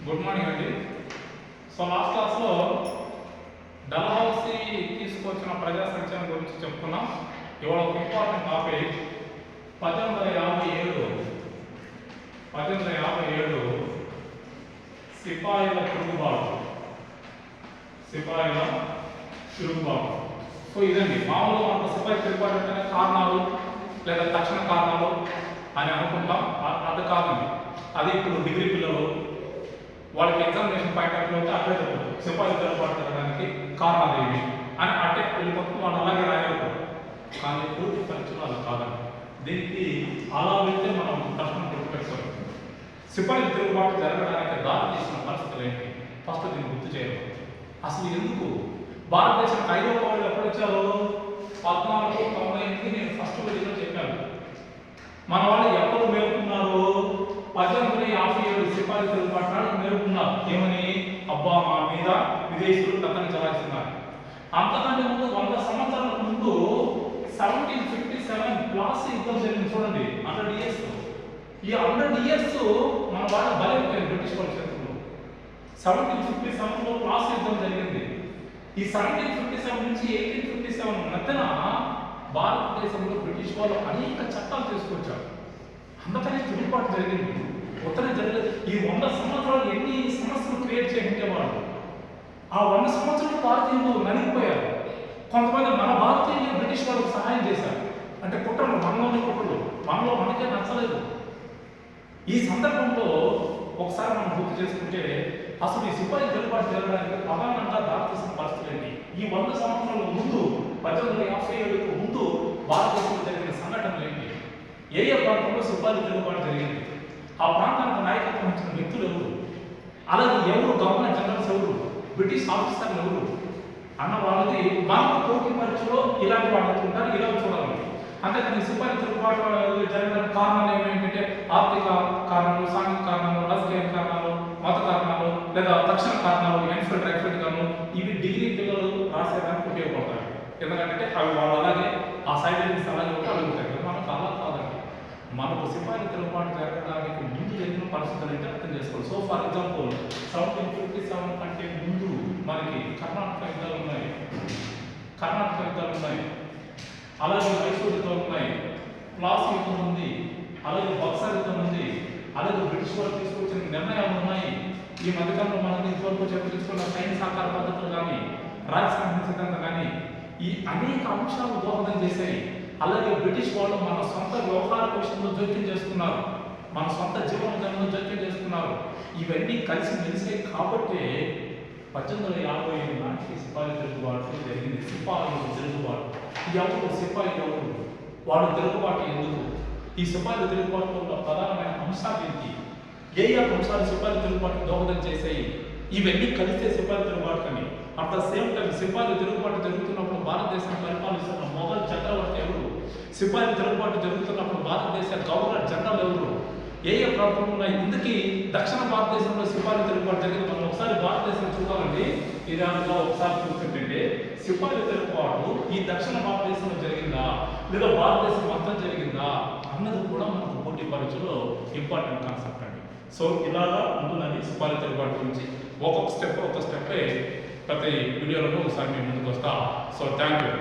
Good morning అండి. So last క్లాస్లో డల్హౌసీ తీసుకొచ్చిన ప్రజా సంక్షేమం గురించి చెప్పుకున్నాం. ఇవాళ ఒక ఇంపార్టెంట్ టాపిక్ 1857 సిపాయిల తిరుగుబాటు. సో ఇదండి మామూలుగా మనకు సిపాయి తిరుగుబాటు అంటే కారణాలు లేదా తక్షణ కారణాలు అని అనుకుంటాం. అది కాదండి. అది ఇప్పుడు డిగ్రీ పిల్లలు వాళ్ళకి ఎగ్జామినేషన్ పాయింట్ ఆఫ్ వ్యూ అయితే అట్లే చెప్తారు, సిపాయిలు తిరుగుబాటు జరగడానికి కారణాలు ఏమి అని అట్టే వెళ్ళిపోతుంది. వాళ్ళు అలాగే రాయగలుగుతారు. కానీ పూర్తి పరీక్షలు అలా కాదండి. దీనికి అలా వెళ్తే మనం ప్రశ్న గుర్తుపెట్టుకోవాలి. సిపాయిలు తిరుగుబాటు జరగడానికి దారి తీసిన పరిస్థితులు ఏంటి? ఫస్ట్ దీన్ని గుర్తు చేయాలి. అసలు ఎందుకు భారతదేశానికి 5వ పౌరులు ఎప్పుడు వచ్చారు? 1498 నేను ఫస్ట్ వీడియోలో చెప్పాను. మన వాళ్ళు ఎప్పుడు మేలుకున్నారు? 1857 సిపాయిలు తిరుగుబాటు నాడు మేలుకున్నారు. ఏమని? అబ్బా మా మీద విదేశీయులు కథను చలాయిస్తున్నారు. అంతకంటే ముందు 100 సంవత్సరాల ముందు 1757 ప్లాసీ యుద్ధం జరిగింది. చూడండి, 100 years. ఈ 100 years మన వాళ్ళ బలైపోయింది బ్రిటిష్ వాళ్ళ చేతుల్లో. 1757లో ప్లాసీ యుద్ధం జరిగింది. ఈ 1757 నుంచి 1857 మధ్యన భారతదేశంలో బ్రిటిష్ వాళ్ళు అనేక చట్టాలు తీసుకొచ్చారు. అందుకనే తిరుగుబాటు జరిగింది. ఉత్తరం జరగలేదు. ఈ 100 సంవత్సరాలు ఎన్ని సమస్యలు క్రియేట్ చేయించే వాళ్ళు. ఆ 100 సంవత్సరాలు భారతీయులు నలిగిపోయారు. కొంతమంది మన భారతీయులు బ్రిటిష్ వాళ్ళకి సహాయం చేశారు. అంటే కుట్రలు, మనలోని కుట్రలు, మనకే నచ్చలేదు. ఈ సందర్భంలో ఒకసారి మనం గుర్తు చేసుకుంటే అసలు ఈ సిపాయి తిరుగుబాటు జరగడానికి ప్రధానంగా దారితీసిన పరిస్థితులు ఏంటి? ఈ 100 సంవత్సరాల ముందు 1857కు ముందు భారతదేశంలో జరిగిన సంఘటనలు ఏంటి? ఏ ప్రాంతంలో సిపాయి తిరుగుబాటు జరిగింది? ఆ ప్రాంతానికి నాయకత్వం ఇచ్చిన వ్యక్తులు ఎవరు? అలాగే ఎవరు గవర్నమెంట్ జనరల్స్ ఎవరు? బ్రిటిష్ ఆఫీసర్లు ఎవరు అన్న వాళ్ళది మనకు పోటీ పరీక్షలో ఇలాంటి వాళ్ళు ఉంటారు. ఇలా చూడాలి. అంతేకాని సిపాయి తిరుగుబాటు జరగడానికి కారణాలు ఏమేంటంటే ఆర్థిక కారణాలు, సాంఘిక కారణాలు, రాజకీయ కారణాలు, మత కారణాలు లేదా తక్షణ కారణాలు, ఎన్ఫిల్డ్ రైఫిల్డ్ కారణాలు, ఇవి డిగ్రీ పిల్లలు రాసేదానికి ఉపయోగపడతాయి. ఎందుకంటే అవి వాళ్ళు అలాగే ఆ సైడ్ అలాగే ఉపయోగపడతాయి. మనకు అలా కాదండి. మనకు సిపాయి తిరుగుబాటు జరగడానికి ముందు జరిగిన పరిస్థితులు అయితే అర్థం చేసుకోవాలి. సో ఫర్ ఎగ్జాంపుల్ 1757 కంటే ముందు మనకి కర్ణాటక యుద్ధాలు ఉన్నాయి, అలాగే మైసూర్ యుద్ధం ఉన్నాయి, ప్లాసీ యుద్ధం ఉంది, అలాగే బక్సర్ యుద్ధం ఉంది, అలాగే బ్రిటిష్ వాళ్ళు తీసుకొచ్చిన నిర్ణయాలు ఉన్నాయి. ఈ మధ్యకాలంలో మనం ఇంతవరకు తీసుకున్న సైన్స్ ఆకార పద్ధతులు కానీ, రాజస్థాన్ సిద్ధాంతం కానీ, ఈ అనేక అంశాలు దోహదం చేశాయి. అలాగే బ్రిటిష్ వాళ్ళు మన సొంత వ్యవహార విషయంలో జోక్యం చేసుకున్నారు, మన సొంత జీవన విధానంలో జోక్యం చేసుకున్నారు. ఇవన్నీ కలిసి మెలిసాయి. కాబట్టి 1857 నాటికి సిపాయి తిరుగుబాటు జరిగింది. సిపాయిలు తిరుగుబాటు ఎవరు? సిపాయిలు ఎవరు? వాడు తిరుగుబాటు ఎందుకు? ఈ సిపాయిల తిరుగుబాటులో ఉన్న ప్రధానమైన అంశాలు ఏంటి? ఏ అంశాలు సిపాయిల తిరుగుబాటు దోహదం చేశాయి? ఇవన్నీ కలిస్తే సిపాయిల తిరుగుబాటు కానీ. అట్ ద సేమ్ టైం సిపాయిల తిరుగుబాటు జరుగుతున్నప్పుడు భారతదేశం పరిపాలిస్తున్న మొఘల్ చక్రవర్తి ఎవరు? సిపాయిల తిరుగుబాటు జరుగుతున్నప్పుడు భారతదేశ గవర్నర్ జనరల్ ఎవరు? ఏ ప్రాంతంలో ఉన్నాయి? ఇందుకీ దక్షిణ భారతదేశంలో సిపాయిల తిరుగుబాటు జరిగింది. మనం ఒకసారి భారతదేశం చూడాలండి. ఈ దానిలో ఒకసారి చూస్తుంటే సిపాయిల తిరుగుబాటు ఈ దక్షిణ భారతదేశంలో జరిగిందా లేదా భారతదేశం మొత్తం జరిగిందా అన్నది కూడా మనకు పోటీ పరీక్షలో ఇంపార్టెంట్ కాన్సెప్ట్ అండి. సో ఇలాగా ఉంటుందండి సిపాయిల తిరుగుబాటు గురించి. ఒక్కొక్క స్టెప్ ప్రతి వీడియోలో ఒకసారి మేము ముందుకు వస్తా. So thank you.